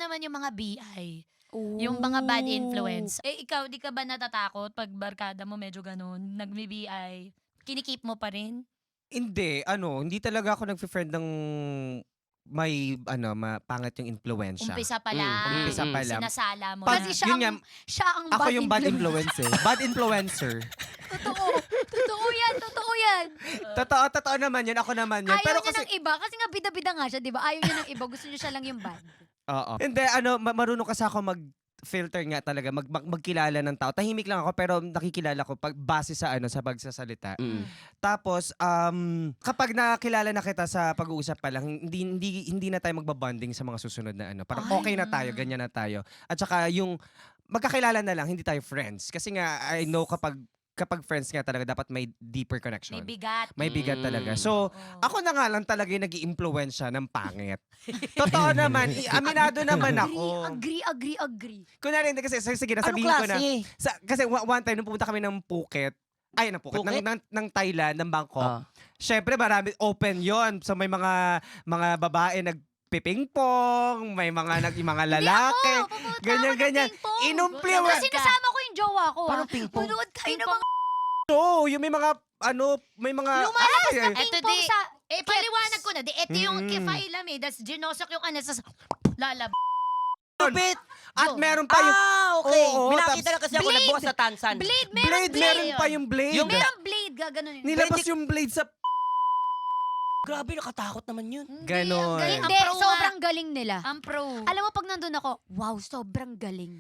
naman yung mga BI. Yung mga bad influence. Eh, ikaw, di ka ba natatakot pag barkada mo medyo ganun, nagmi-BI? Kinikip mo pa rin? Hindi, hindi talaga ako nagfi-friend ng may pangit yung impluwensya. Umpisa pa lang. Umpisa pa lang. Sinasala mo Pag- na. Kasi yun nga, siya ang Ako bad yung bad influence. influence eh. Bad influencer. Totoo. Totoo yan. Totoo yan. Totoo naman yun. Ako naman yun. Ayaw Pero niya kasi, ng iba. Kasi nga bida-bida nga siya, di ba? Ayaw niya ng iba. Gusto niya siya lang yung bad. oo. Hindi, marunong kasi ako filter nga talaga, magkilala ng tao. Tahimik lang ako pero nakikilala ko pag base sa sa pagsasalita. Tapos kapag nakilala na kita sa pag-uusap pa lang, hindi na tayo magbabonding sa mga susunod na Parang okay na tayo, ganyan na tayo. At saka yung magkakilala na lang, hindi tayo friends. Kasi nga I know kapag friends nga talaga dapat may deeper connection. May bigat. May bigat talaga. So, Oo. ako na nga lang talaga yung nag-iimpluwensya ng pangit. Totoo naman. Aminado naman ako. Agree. Kunwari, hindi kasi, sige, Anong nasabihin ko na. klase? Kasi one time, nung pumunta kami ng Phuket, Phuket? ng Thailand, ng Bangkok. Ah. Syempre, marami, open yon. So, may mga babae nagpipingpong, may mga lalaki. Ganyan. Inumplewa. Kasi kasama ko yung jowa ko. Parang ping-pong. Punood kayo ng mga So, yung may mga lumalabas na Ito ping-pong di- sa... paliwanag ko na. Ito yung kifailam eh. Das ginosok yung sa lalab. Stupid! At meron pa yung Okay. Oo, Minakita tapos- na kasi ako Blade! nagbukas sa Tansan. Blade, blade, meron pa yung blade. Yung Merong blade, gaganon yun. Nilabas yung blade sa Grabe, nakatakot naman yun. Ganon. Hindi, Ang pro nga. sobrang galing nila. Ang pro. Alam mo, pag nandun ako, wow, sobrang galing.